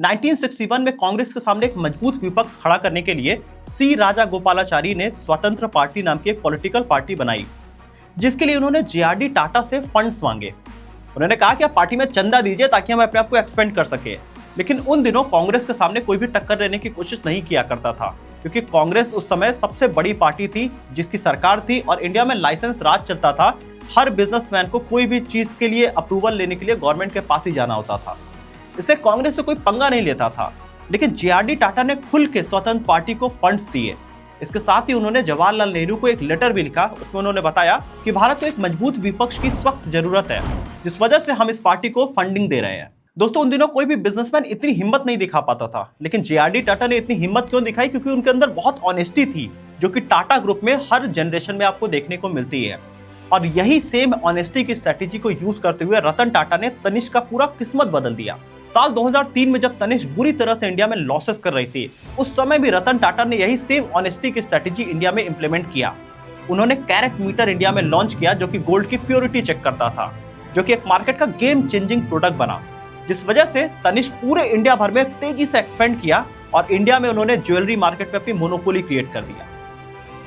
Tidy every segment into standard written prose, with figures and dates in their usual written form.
1961 में कांग्रेस के सामने एक मजबूत विपक्ष खड़ा करने के लिए सी राजागोपालाचारी ने स्वतंत्र पार्टी नाम की एक पॉलिटिकल पार्टी बनाई, जिसके लिए उन्होंने जेआरडी टाटा से फंड्स मांगे। उन्होंने कहा कि आप पार्टी में चंदा दीजिए ताकि हम अपने आप को एक्सपेंड कर सके। लेकिन उन दिनों कांग्रेस के सामने कोई भी टक्कर देने की कोशिश नहीं किया करता था, क्योंकि कांग्रेस उस समय सबसे बड़ी पार्टी थी जिसकी सरकार थी और इंडिया में लाइसेंस राज चलता था। हर बिजनेसमैन को कोई भी चीज के लिए अप्रूवल लेने के लिए गवर्नमेंट के पास ही जाना होता था, इसलिए कांग्रेस से कोई पंगा नहीं लेता था। लेकिन जेआरडी टाटा ने खुल के स्वतंत्र पार्टी को फंड्स दिए। इसके साथ ही उन्होंने जवाहरलाल नेहरू को एक लेटर भी लिखा। उसमें उन्होंने बताया कि भारत को एक मजबूत विपक्ष की सख्त जरूरत है, जिस वजह से हम इस पार्टी को फंडिंग दे रहे हैं। दोस्तों, उन दिनों कोई भी बिजनेसमैन इतनी हिम्मत नहीं दिखा पाता था, लेकिन जेआरडी टाटा ने इतनी हिम्मत क्यों दिखाई? क्योंकि उनके अंदर बहुत ऑनेस्टी थी, जो कि टाटा ग्रुप में हर जनरेशन में आपको देखने को मिलती है। और यही सेम ऑनेस्टी की स्ट्रेटेजी को यूज करते हुए रतन टाटा ने तनिष्क का पूरा किस्मत बदल दिया। साल 2003 में जब तनिष्क बुरी तरह से इंडिया में लॉसेस कर रही थी, उस समय भी रतन टाटा ने यही सेम ऑनेस्टी की स्ट्रेटेजी इंडिया में इंप्लीमेंट किया। उन्होंने कैरेट मीटर इंडिया में लॉन्च किया, जो कि गोल्ड की प्योरिटी चेक करता था, जो कि एक मार्केट का गेम चेंजिंग प्रोडक्ट बना, जिस वजह से तनिष्क पूरे इंडिया भर में तेजी से एक्सपेंड किया और इंडिया में उन्होंने ज्वेलरी मार्केट में अपनी मोनोपोली क्रिएट कर दिया।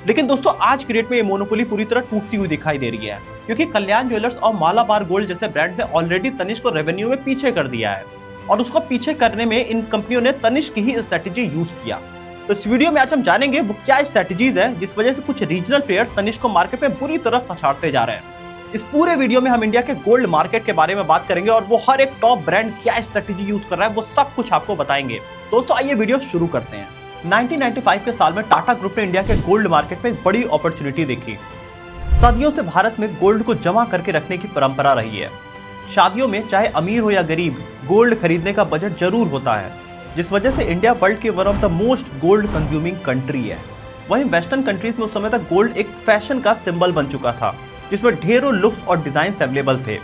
लेकिन दोस्तों, आज की डेट में ये मोनोपोली पूरी तरह टूटती हुई दिखाई दे रही है, क्योंकि कल्याण ज्वेलर्स और मालाबार गोल्ड जैसे ब्रांड ने ऑलरेडी तनिष्क को रेवेन्यू में पीछे कर दिया है, और उसको पीछे करने में इन कंपनियों ने तनिष्क की ही स्ट्रेटेजी यूज किया। तो इस वीडियो में आज हम जानेंगे वो क्या स्ट्रेटेजीज है जिस वजह से कुछ रीजनल प्लेयर्स तनिष्क को मार्केट में बुरी तरह पछाड़ते जा रहे हैं। इस पूरे वीडियो में हम इंडिया के गोल्ड मार्केट के बारे में बात करेंगे और वो हर एक टॉप ब्रांड क्या स्ट्रेटेजी यूज कर रहा है वो सब कुछ आपको बताएंगे। दोस्तों, आइए वीडियो शुरू करते हैं। 1995 के साल में टाटा ग्रुप ने इंडिया के गोल्ड मार्केट में एक बड़ी अपॉर्चुनिटी देखी। सदियों से भारत में गोल्ड को जमा करके रखने की परंपरा रही है। शादियों में चाहे अमीर हो या गरीब, गोल्ड खरीदने का बजट जरूर होता है, जिस वजह से इंडिया वर्ल्ड के one of the most gold consuming country है। वहीं वेस्टर्न कंट्रीज में उस समय तक गोल्ड एक फैशन का सिंबल बन चुका था, जिसमें ढेरों लुक्स और डिजाइन अवेलेबल थे।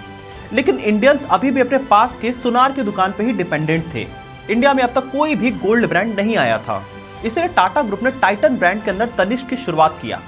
लेकिन इंडियंस अभी भी अपने पास के सुनार की दुकान पर ही डिपेंडेंट थे। इंडिया में अब तक कोई भी गोल्ड ब्रांड नहीं आया था, इसलिए टाटा ग्रुप ने टाइटन ब्रांड के अंदर तनिष्क की शुरुआत किया।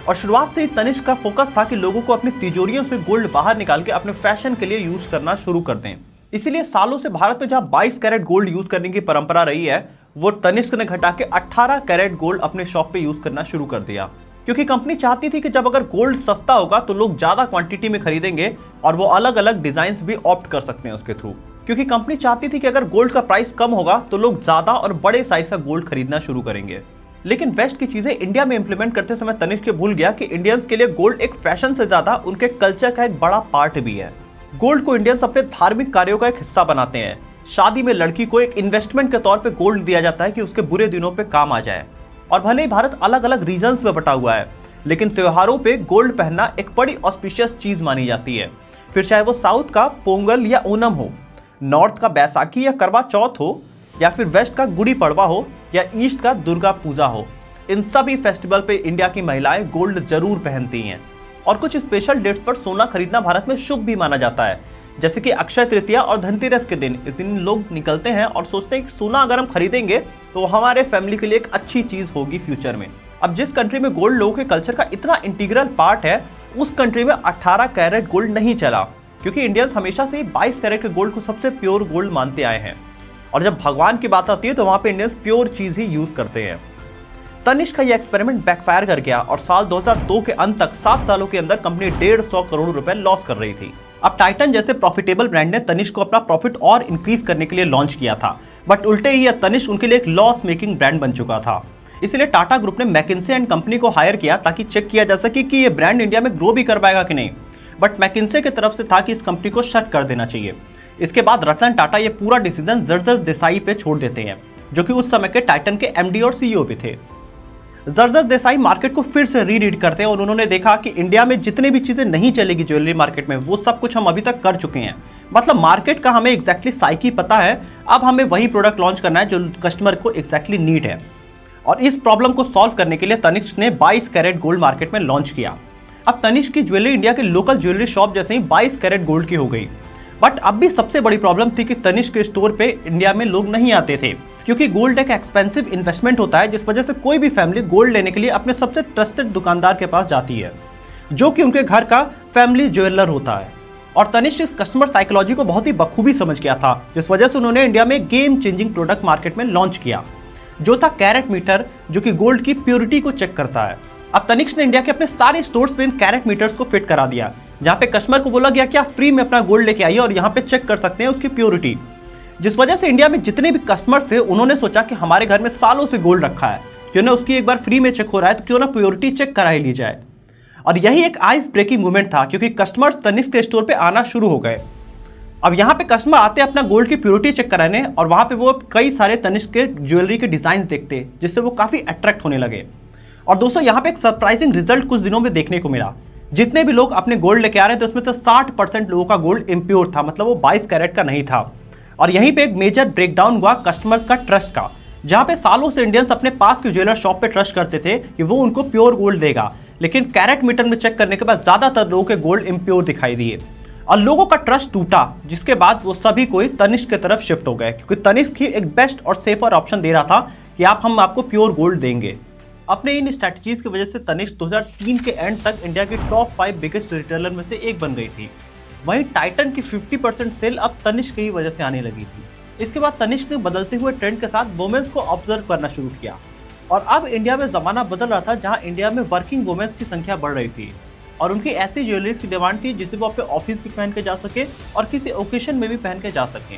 और शुरुआत से ही तनिष्क का फोकस था कि लोगों को अपनी तिजोरियों से गोल्ड बाहर निकाल के अपने फैशन के लिए यूज करना शुरू कर दें। इसीलिए सालों से भारत में जहां 22 कैरेट गोल्ड यूज करने की परंपरा रही है, वो तनिष्क ने घटा के 18 कैरेट गोल्ड अपने शॉप पे यूज करना शुरू कर दिया, क्योंकि कंपनी चाहती थी कि जब अगर गोल्ड सस्ता होगा तो लोग ज्यादा क्वांटिटी में खरीदेंगे और वो अलग अलग डिजाइन भी ऑप्ट कर सकते हैं उसके थ्रू। क्योंकि कंपनी चाहती थी कि अगर गोल्ड का प्राइस कम होगा तो लोग ज्यादा और बड़े साइज का गोल्ड खरीदना शुरू करेंगे। लेकिन वेस्ट की चीजें इंडिया में इंप्लीमेंट करते समय तनिष्क भूल गया कि इंडियंस के लिए गोल्ड एक फैशन से ज्यादा उनके कल्चर का एक बड़ा पार्ट भी है। गोल्ड को इंडियंस अपने धार्मिक कार्यों का एक हिस्सा बनाते हैं। शादी में लड़की को एक इन्वेस्टमेंट के तौर पे गोल्ड दिया जाता है कि उसके बुरे दिनों पे काम आ जाए। और भले ही भारत अलग अलग रीजन्स में बटा हुआ है, लेकिन त्योहारों पे गोल्ड पहनना एक बड़ी ऑस्पिशियस चीज मानी जाती है। फिर चाहे वो साउथ का पोंगल या ओनम हो, नॉर्थ का बैसाखी या करवा चौथ हो, या फिर वेस्ट का गुड़ी पड़वा हो, या ईस्ट का दुर्गा पूजा हो, इन सभी फेस्टिवल पे इंडिया की महिलाएं गोल्ड जरूर पहनती हैं। और कुछ स्पेशल डेट्स पर सोना खरीदना भारत में शुभ भी माना जाता है, जैसे कि अक्षय तृतीया और धनतेरस के दिन। इस दिन लोग निकलते हैं और सोचते हैं कि सोना अगर हम खरीदेंगे तो हमारे फैमिली के लिए एक अच्छी चीज होगी फ्यूचर में। अब जिस कंट्री में गोल्ड लोगों के कल्चर का इतना इंटीग्रल पार्ट है, उस कंट्री में 18 कैरेट गोल्ड नहीं चला, क्योंकि इंडियंस हमेशा से 22 कैरेट के गोल्ड को सबसे प्योर गोल्ड मानते आए हैं। और जब भगवान की बात आती है तो वहां पे इंडियंस प्योर चीज ही यूज करते हैं। तनिष्क का यह एक्सपेरिमेंट बैकफायर कर गया और साल 2002 के अंत तक 7 सालों के अंदर कंपनी 150 करोड़ रुपए लॉस कर रही थी। अब टाइटन जैसे प्रॉफिटेबल ब्रांड ने तनिष्क को अपना प्रॉफिट और इंक्रीज करने के लिए लॉन्च किया था, बट उल्टे ही यह तनिष्क उनके लिए एक लॉस मेकिंग ब्रांड बन चुका था। इसलिए टाटा ग्रुप ने मैकिन्से एंड कंपनी को हायर किया ताकि चेक किया जा सके कि यह ब्रांड इंडिया में ग्रो भी कर पाएगा कि नहीं। बट मैकिन्से की तरफ से था कि इस कंपनी को शट कर देना चाहिए। इसके बाद रतन टाटा ये पूरा डिसीजन जर्जर देसाई पे छोड़ देते हैं, जो कि उस समय के टाइटन के एमडी और सीईओ भी थे। जर्जर देसाई मार्केट को फिर से रीरीड करते हैं और उन्होंने देखा कि इंडिया में जितने भी चीजें नहीं चलेगी ज्वेलरी मार्केट में, वो सब कुछ हम अभी तक कर चुके हैं। मतलब मार्केट का हमें एग्जैक्टली साइकी पता है, अब हमें वही प्रोडक्ट लॉन्च करना है जो कस्टमर को एग्जैक्टली नीड है। और इस प्रॉब्लम को सॉल्व करने के लिए तनिष्क ने 22 कैरेट गोल्ड मार्केट में लॉन्च किया। अब तनिष्क की ज्वेलरी इंडिया के लोकल ज्वेलरी शॉप जैसे ही 22 कैरेट गोल्ड की हो गई। बट अब भी सबसे बड़ी प्रॉब्लम थी कि तनिष्क के स्टोर पे इंडिया में लोग नहीं आते थे, क्योंकि गोल्ड एक एक्सपेंसिव इन्वेस्टमेंट होता है, जिस वजह से कोई भी फैमिली गोल्ड लेने के लिए अपने सबसे ट्रस्टेड दुकानदार के पास जाती है, जो कि उनके घर का फैमिली ज्वेलर होता है। और तनिष्क इस कस्टमर साइकोलॉजी को बहुत ही बखूबी समझ गया था, जिस वजह से उन्होंने इंडिया में गेम चेंजिंग प्रोडक्ट मार्केट में लॉन्च किया, जो था कैरेट मीटर, जो कि गोल्ड की प्योरिटी को चेक करता है। अब तनिष्क ने इंडिया के अपने सारे स्टोर्स पे इन कैरेट मीटर्स को फिट करा दिया, जहां पे कस्टमर को बोला गया कि आप फ्री में अपना गोल्ड लेके आइए और यहाँ पे चेक कर सकते हैं उसकी प्योरिटी। जिस वजह से इंडिया में जितने भी कस्टमर्स थे उन्होंने सोचा कि हमारे घर में सालों से गोल्ड रखा है, क्यों ना उसकी एक बार फ्री में चेक हो रहा है तो क्यों ना प्योरिटी चेक करा ही ली जाए। और यही एक आइस ब्रेकिंग मूवमेंट था, क्योंकि कस्टमर्स तनिष्क के स्टोर पे आना शुरू हो गए। अब यहाँ पे कस्टमर आते अपना गोल्ड की प्योरिटी चेक कराने, और वहाँ पे वो कई सारे तनिष्क के ज्वेलरी के डिजाइन देखते, जिससे वो काफी अट्रैक्ट होने लगे। और दोस्तों यहाँ पे एक सरप्राइजिंग रिजल्ट कुछ दिनों में देखने को मिला। जितने भी लोग अपने गोल्ड लेके आ रहे थे उसमें से 60% लोगों का गोल्ड इम्प्योर था, मतलब वो 22 कैरेट का नहीं था। और यहीं पे एक मेजर ब्रेकडाउन हुआ कस्टमर्स का ट्रस्ट का, जहाँ पे सालों से इंडियंस अपने पास के ज्वेलर शॉप पे ट्रस्ट करते थे कि वो उनको प्योर गोल्ड देगा, लेकिन कैरेट मीटर में चेक करने के बाद ज्यादातर लोगों के गोल्ड इम्प्योर दिखाई दिए और लोगों का ट्रस्ट टूटा, जिसके बाद वो सभी कोई तनिष्क की तरफ शिफ्ट हो गए, क्योंकि तनिष्क ही एक बेस्ट और सेफर ऑप्शन दे रहा था कि हम आपको प्योर गोल्ड देंगे। अपने इन स्ट्रैटेजीज की वजह से तनिष्क 2003 के एंड तक इंडिया की टॉप 5 बिगेस्ट रिटेलर में से एक बन गई थी। वहीं टाइटन की 50% सेल अब तनिष्क की वजह से आने लगी थी। इसके बाद तनिष्क ने बदलते हुए ट्रेंड के साथ वुमेन्स को ऑब्जर्व करना शुरू किया, और अब इंडिया में जमाना बदल रहा था जहां इंडिया में वर्किंग वुमेन्स की संख्या बढ़ रही थी, और उनकी ऐसी ज्वेलरीज की डिमांड थी जिसे वो अपने ऑफिस भी पहन के जा सके और किसी ओकेशन में भी पहन के जा सके।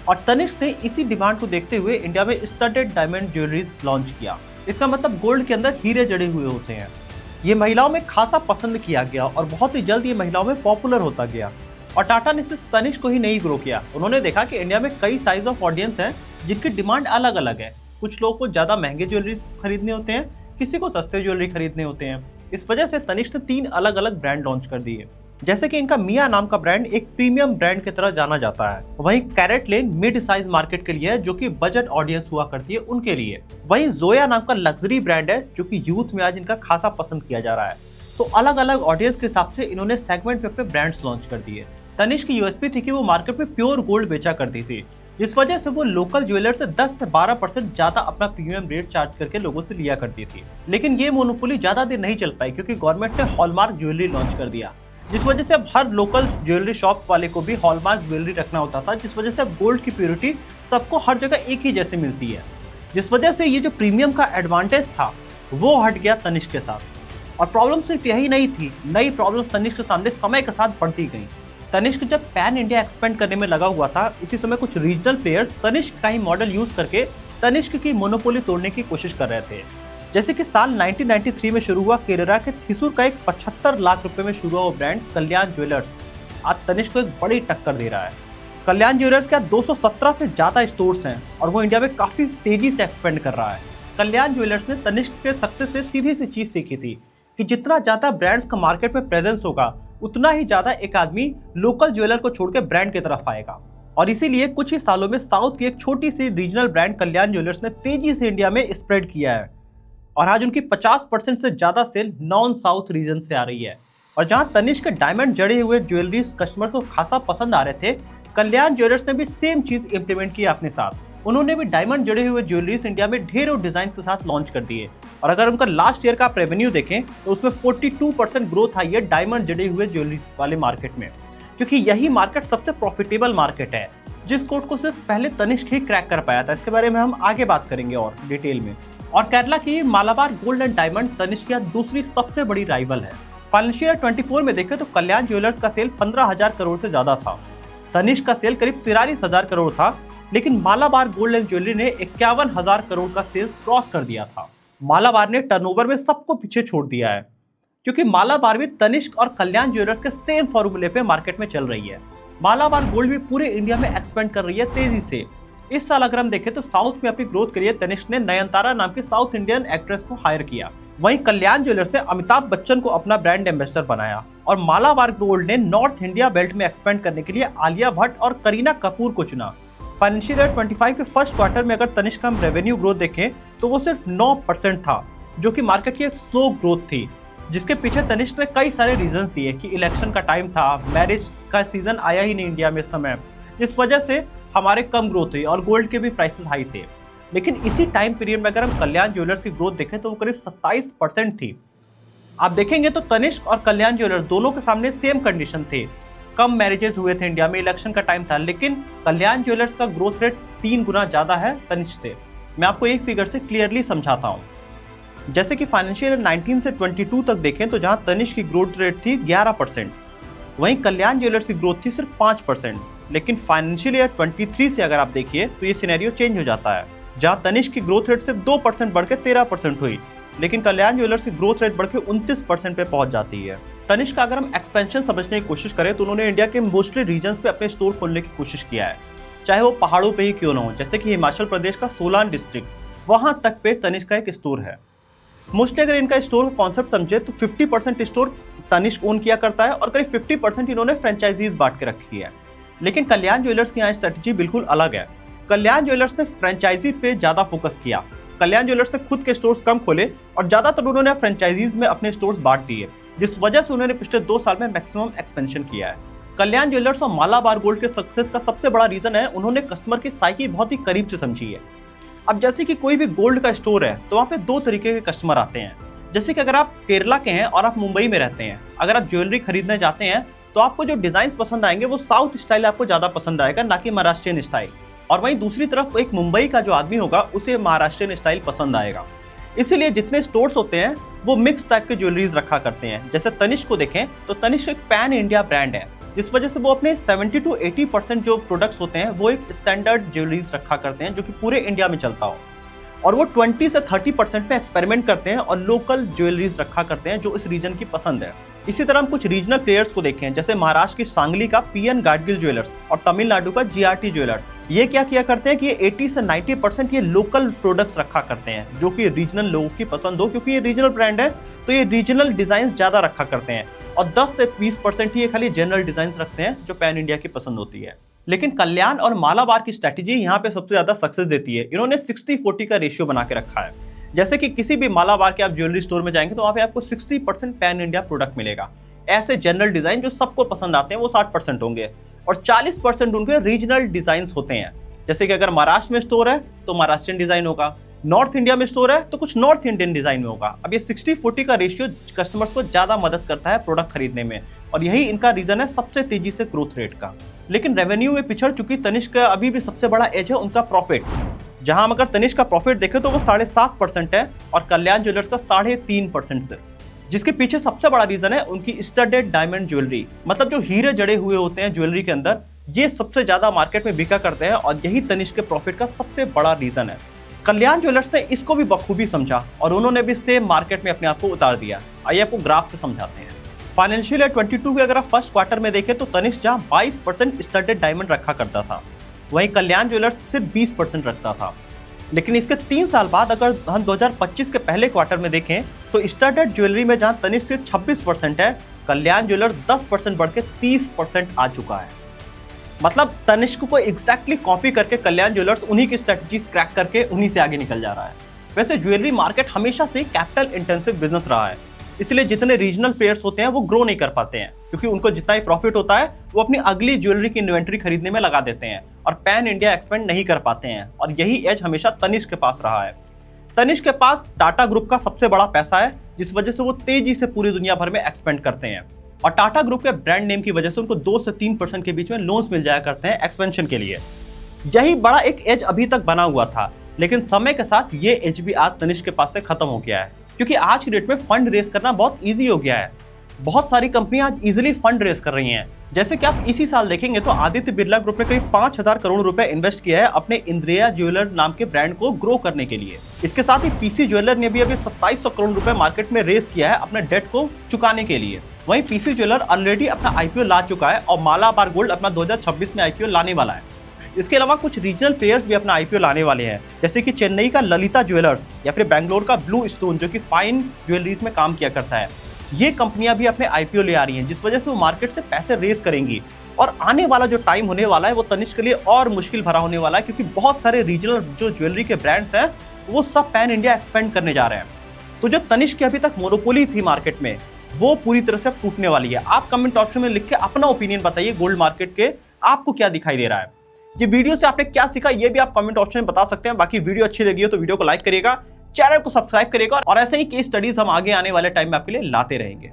और तनिष्क ने इसी डिमांड को देखते हुए इंडिया में स्टडेड डायमंड ज्वेलरीज लॉन्च किया। इसका मतलब गोल्ड के अंदर हीरे जड़े हुए होते हैं। ये महिलाओं में खासा पसंद किया गया और बहुत ही जल्द ये महिलाओं में पॉपुलर होता गया। और टाटा ने सिर्फ तनिष्क को ही नहीं ग्रो किया, उन्होंने देखा कि इंडिया में कई साइज ऑफ ऑडियंस हैं जिनकी डिमांड अलग अलग है। कुछ लोगों को ज्यादा महंगे ज्वेलरी खरीदने होते हैं, किसी को सस्ते ज्वेलरी खरीदने होते हैं। इस वजह से तनिष्क ने 3 अलग अलग ब्रांड लॉन्च कर दिए। जैसे कि इनका मिया नाम का ब्रांड एक प्रीमियम ब्रांड की तरह जाना जाता है। वहीं कैरेट लेन मिड साइज मार्केट के लिए है, जो कि बजट ऑडियंस हुआ करती है उनके लिए। वहीं जोया नाम का लग्जरी ब्रांड है, जो कि यूथ में आज इनका खासा पसंद किया जा रहा है। तो अलग अलग ऑडियंस के हिसाब से इन्होंने सेगमेंट पे अपने ब्रांड्स लॉन्च कर दिए। तनिष्क की यूएसपी थी कि वो मार्केट में प्योर गोल्ड बेचा करती थी, जिस वजह से वो लोकल ज्वेलर से 10 से 12% ज्यादा अपना प्रीमियम रेट चार्ज करके लोगों से लिया करती थी। लेकिन ये मोनोपोली ज्यादा देर नहीं चल पाई, क्योंकि गवर्नमेंट ने हॉलमार्क ज्वेलरी लॉन्च कर दिया, जिस वजह से अब हर लोकल ज्वेलरी शॉप वाले को भी हॉलमार्क ज्वेलरी रखना होता था, जिस वजह से अब गोल्ड की प्योरिटी सबको हर जगह एक ही जैसे मिलती है। जिस वजह से ये जो प्रीमियम का एडवांटेज था वो हट गया तनिष्क के साथ। और प्रॉब्लम सिर्फ यही नहीं थी, नई प्रॉब्लम तनिष्क के सामने समय के साथ बढ़ती गई। तनिष्क जब पैन इंडिया एक्सपेंड करने में लगा हुआ था, इसी समय कुछ रीजनल प्लेयर्स तनिष्क का ही मॉडल यूज करके तनिष्क की मोनोपोली तोड़ने की कोशिश कर रहे थे। जैसे कि साल 1993 में शुरू हुआ केरला के थिसूर का एक 75 लाख रुपए में शुरू हुआ ब्रांड कल्याण ज्वेलर्स आज तनिष्क को एक बड़ी टक्कर दे रहा है। कल्याण ज्वेलर्स के 217 से ज्यादा स्टोर्स हैं और वो इंडिया में काफी तेजी से एक्सपेंड कर रहा है। कल्याण ज्वेलर्स ने तनिष्क के सक्सेस से सीधी सी चीज सीखी थी कि जितना ज्यादा ब्रांड्स का मार्केट में प्रेजेंस होगा, उतना ही ज्यादा एक आदमी लोकल ज्वेलर को छोड़ के ब्रांड की तरफ आएगा। और इसीलिए कुछ ही सालों में साउथ की एक छोटी सी रीजनल ब्रांड कल्याण ज्वेलर्स ने तेजी से इंडिया में स्प्रेड किया है, और आज उनकी 50% से ज्यादा सेल नॉन साउथ रीजन से आ रही है। और जहां तनिष्क के डायमंड जड़े हुए ज्वेलरीज कस्टमर को खासा पसंद आ रहे थे, कल्याण ज्वेलर्स ने भी सेम चीज इंप्लीमेंट किया अपने साथ। उन्होंने भी डायमंड जड़े हुए ज्वेलरीज इंडिया में ढेरों डिजाइन के साथ लॉन्च कर दिए। और अगर उनका लास्ट ईयर का आप रेवेन्यू देखें तो उसमें 42% ग्रोथ आई है डायमंड जड़े हुए ज्वेलरीज वाले मार्केट में, क्योंकि यही मार्केट सबसे प्रॉफिटेबल मार्केट है, जिस कोड को सिर्फ पहले तनिष्क ही क्रैक कर पाया था। इसके बारे में हम आगे बात करेंगे और डिटेल में। और केरला की Malabar gold and diamond Tanishq की दूसरी सबसे बड़ी राइवल है। फाइनेंशियल ईयर 24 में देखें तो कल्याण ज्वेलर्स का सेल 15,000 करोड़ से ज्यादा था। तनिष्क का सेल करीब 43,000 करोड़ था, लेकिन मालाबार गोल्ड एंड ज्वेलरी ने 51,000 करोड़ का सेल्स क्रॉस कर दिया था। मालाबार ने टर्नओवर में सबको पीछे छोड़ दिया है, क्योंकि मालाबार भी तनिष्क और कल्याण ज्वेलर्स के सेम फॉर्मूले पे मार्केट में चल रही है। मालाबार गोल्ड भी पूरे इंडिया में एक्सपेंड कर रही है तेजी से। इस साल अगर हम देखें तो साउथ में अपनी ग्रोथ के लिए तनिष्क ने नयनतारा नाम की साउथ इंडियन एक्ट्रेस को हायर किया। वहीं कल्याण ज्वेलर्स ने अमिताभ बच्चन को अपना ब्रांड एम्बेसडर बनाया। और मालाबार गोल्ड ने नॉर्थ इंडिया बेल्ट में एक्सपेंड करने के लिए आलिया भट्ट और करीना कपूर को चुना। फाइनेंशियल ईयर 25 के फर्स्ट क्वार्टर में अगर तनिष्क का हम रेवेन्यू ग्रोथ देखें तो वो सिर्फ 9% था, जो कि मार्केट की एक स्लो ग्रोथ थी, जिसके पीछे तनिष्क ने कई सारे रीजंस दिए कि इलेक्शन का टाइम था, मैरिज का सीजन आया ही नहीं इंडिया में इस समय, जिस वजह से हमारे कम ग्रोथ हुई और गोल्ड के भी प्राइसेस हाई थे। लेकिन इसी टाइम पीरियड में अगर हम कल्याण ज्वेलर्स की ग्रोथ देखें तो वो करीब 27% थी। आप देखेंगे तो तनिष्क और कल्याण ज्वेलर्स दोनों के सामने सेम कंडीशन थे। कम मैरिजेस हुए थे इंडिया में, इलेक्शन का टाइम था, लेकिन कल्याण ज्वेलर्स का ग्रोथ रेट 3 गुना ज्यादा है तनिष्क से। मैं आपको एक फिगर से क्लियरली समझाता हूं। जैसे कि फाइनेंशियल ईयर 19 से 22 तक देखें तो जहां तनिष्क की ग्रोथ रेट थी 11%, वहीं कल्याण ज्वेलर्स की ग्रोथ थी सिर्फ 5%। लेकिन फाइनेंशियल ईयर 23 से अगर आप देखिए तो ये सिनेरियो चेंज हो जाता है, जहां तनिष्क की ग्रोथ रेट सिर्फ 2% बढ़ के 13% हुई, लेकिन कल्याण ज्वेलर्स की ग्रोथ रेट बढ़ के 29% पे पहुंच जाती है। तनिष्क का अगर हम एक्सपेंशन समझने की कोशिश करें तो उन्होंने इंडिया के मोस्टली रीजन्स पे अपने स्टोर खोलने की कोशिश किया है, चाहे वो पहाड़ों पे ही क्यों ना हो। जैसे कि हिमाचल प्रदेश का सोलान डिस्ट्रिक्ट, वहां तक पे तनिष्क का एक स्टोर है। मोस्टली अगर इनका स्टोर का कॉन्सेप्ट समझे तो 50% स्टोर तनिष्क ओन किया करता है और करीब 50% इन्होंने फ्रेंचाइजीज बांट के रखी है। लेकिन कल्याण ज्वेलर्स की यहाँ स्ट्रेटजी बिल्कुल अलग है। कल्याण ज्वेलर्स ने फ्रेंचाइजी पे ज्यादा फोकस किया। कल्याण ज्वेलर्स ने खुद के स्टोर्स कम खोले और ज्यादातर उन्होंने फ्रेंचाइजीज में अपने स्टोर्स बांट दिए, जिस वजह से उन्होंने पिछले 2 साल में मैक्सिमम एक्सपेंशन किया है। कल्याण ज्वेलर्स और मालाबार गोल्ड के सक्सेस का सबसे बड़ा रीजन है उन्होंने कस्टमर की साइकी बहुत ही करीब से समझी है। अब जैसे कि कोई भी गोल्ड का स्टोर है तो वहाँ पे 2 तरीके के कस्टमर आते हैं। जैसे कि अगर आप केरला के हैं और आप मुंबई में रहते हैं, अगर आप ज्वेलरी खरीदने जाते हैं तो आपको जो डिजाइन पसंद आएंगे वो साउथ स्टाइल आपको ज्यादा पसंद आएगा, ना कि महाराष्ट्रियन स्टाइल। और वहीं दूसरी तरफ एक मुंबई का जो आदमी होगा उसे महाराष्ट्रियन स्टाइल पसंद आएगा। इसीलिए जितने स्टोर्स होते हैं वो मिक्स टाइप के ज्वेलरीज रखा करते हैं। जैसे तनिष्क को देखें तो तनिष्क एक पैन इंडिया ब्रांड है, जिस वजह से वो अपने 70 to 80% जो प्रोडक्ट्स होते हैं वो एक स्टैंडर्ड ज्वेलरीज रखा करते हैं जो कि पूरे इंडिया में चलता हो, और वो 20 से 30% में एक्सपेरिमेंट करते हैं और लोकल ज्वेलरीज रखा करते हैं जो इस रीजन की पसंद है। इसी तरह हम कुछ रीजनल प्लेयर्स को देखें, जैसे महाराष्ट्र की सांगली का पीएन गाडगिल ज्वेलर्स और तमिलनाडु का जीआरटी ज्वेलर्स। ये क्या किया करते हैं कि ये 80 से 90% ये लोकल प्रोडक्ट्स रखा करते हैं जो कि रीजनल लोगों की पसंद हो, क्योंकि ये रीजनल ब्रांड है तो ये रीजनल डिजाइन ज्यादा रखा करते हैं, और 10 से 20% ही ये खाली जनरल डिजाइन रखते हैं जो पैन इंडिया की पसंद होती है। लेकिन कल्याण और मालाबार की स्ट्रैटेजी यहाँ पे सबसे ज्यादा सक्सेस देती है। इन्होंने 60-40 का रेशियो बना के रखा है। जैसे कि किसी भी मालाबार के आप ज्वेलरी स्टोर में जाएंगे तो वहाँ पे आपको 60% पैन इंडिया प्रोडक्ट मिलेगा। ऐसे जनरल डिजाइन जो सबको पसंद आते हैं वो 60% होंगे, और 40% उनके रीजनल डिजाइन होते हैं। जैसे कि अगर महाराष्ट्र में स्टोर है तो महाराष्ट्रियन डिजाइन होगा, नॉर्थ इंडिया में स्टोर है तो कुछ नॉर्थ इंडियन डिजाइन में होगा। अब ये 60-40 का रेशियो कस्टमर्स को ज्यादा मदद करता है प्रोडक्ट खरीदने में, और यही इनका रीजन है सबसे तेजी से ग्रोथ रेट का। लेकिन रेवेन्यू में पिछड़ चुकी तनिष्क का अभी भी सबसे बड़ा एज है उनका प्रॉफिट, जहां हम अगर तनिष्क का प्रॉफिट देखें तो वो 7.5% है और कल्याण ज्वेलर्स का 3.5% से, जिसके पीछे सबसे बड़ा रीजन है उनकी स्टडेड डायमंड ज्वेलरी। मतलब जो हीरे जड़े हुए होते हैं ज्वेलरी के अंदर, ये सबसे ज्यादा मार्केट में बिका करते हैं और यही तनिष्क के प्रॉफिट का सबसे बड़ा रीजन है। कल्याण ज्वेलर्स ने इसको भी बखूबी समझा और उन्होंने भी सेम मार्केट में अपने आप को उतार दिया। आइए आपको ग्राफ से समझाते हैं। फाइनेंशियल ईयर 22 के अगर आप फर्स्ट क्वार्टर में देखें तो तनिष्क जहां 22% स्टडेड डायमंड रखा करता था, वहीं कल्याण ज्वेलर्स सिर्फ 20% रखता था। लेकिन इसके 3 साल बाद अगर हम 2025 के पहले क्वार्टर में देखें तो स्टडेड ज्वेलरी में जहां तनिष्क सिर्फ 26% है, कल्याण ज्वेलर्स 10% बढ़ के 30% आ चुका है। मतलब तनिष्क को एग्जैक्टली कॉपी करके कल्याण ज्वेलर्स उन्हीं की स्ट्रेटजीज क्रैक करके उन्हीं से आगे निकल जा रहा है। वैसे ज्वेलरी मार्केट हमेशा से कैपिटल इंटेंसिव बिजनेस रहा है, इसलिए जितने रीजनल प्लेयर्स होते हैं वो ग्रो नहीं कर पाते हैं, क्योंकि उनको जितना ही प्रॉफिट होता है वो अपनी अगली ज्वेलरी की इन्वेंट्री खरीदने में लगा देते हैं और पैन इंडिया एक्सपेंड नहीं कर पाते हैं। और यही एज हमेशा तनिष्क के पास रहा है। तनिष्क के पास टाटा ग्रुप का सबसे बड़ा पैसा है, जिस वजह से वो तेजी से पूरी दुनिया भर में एक्सपेंड करते हैं, और टाटा ग्रुप के ब्रांड नेम की वजह से उनको 2 से 3% के बीच में लोन्स मिल जाया करते हैं एक्सपेंशन के लिए। यही बड़ा एक एज अभी तक बना हुआ था, लेकिन समय के साथ ये एज भी आज तनिष्क के पास से खत्म हो गया है, क्योंकि आज की डेट में फंड रेस करना बहुत ईजी हो गया है। बहुत सारी कंपनियां आज इजीली फंड रेस कर रही हैं। जैसे कि आप इसी साल देखेंगे तो आदित्य बिरला ग्रुप ने करीब 5,000 करोड़ रुपए इन्वेस्ट किया है अपने इंद्रिया ज्वेलर नाम के ब्रांड को ग्रो करने के लिए। इसके साथ ही पीसी ज्वेलर ने भी अभी 2700 करोड़ रुपए मार्केट में रेस किया है अपने डेट को चुकाने के लिए। वहीं पीसी ज्वेलर ऑलरेडी अपना आईपीओ ला चुका है और मालाबार गोल्ड अपना 2026 में आईपीओ लाने वाला है। इसके अलावा कुछ रीजनल प्लेयर्स भी अपना आईपीओ लाने वाले हैं, जैसे कि चेन्नई का ललिता ज्वेलर्स या फिर बेंगलोर का ब्लू स्टोन जो कि फाइन ज्वेलरीज में काम किया करता है। ये कंपनियां भी अपने आईपीओ ले आ रही हैं, जिस वजह से वो मार्केट से पैसे रेस करेंगी, और आने वाला जो टाइम होने वाला है वो तनिष्क के लिए और मुश्किल भरा होने वाला है, क्योंकि बहुत सारे रीजनल जो ज्वेलरी के ब्रांड्स हैं वो सब पैन इंडिया एक्सपेंड करने जा रहे हैं। तो जो तनिष्क की अभी तक मोनोपोली थी मार्केट में वो पूरी तरह से टूटने वाली है। आप कमेंट ऑप्शन में लिख के अपना ओपिनियन बताइए गोल्ड मार्केट के, आपको क्या दिखाई दे रहा है। ये वीडियो से आपने क्या सीखा ये भी आप कमेंट ऑप्शन में बता सकते हैं। बाकी वीडियो अच्छी लगी हो तो वीडियो को लाइक करिएगा, चैनल को सब्सक्राइब करिएगा, और ऐसे ही केस स्टडीज हम आगे आने वाले टाइम में आपके लिए लाते रहेंगे।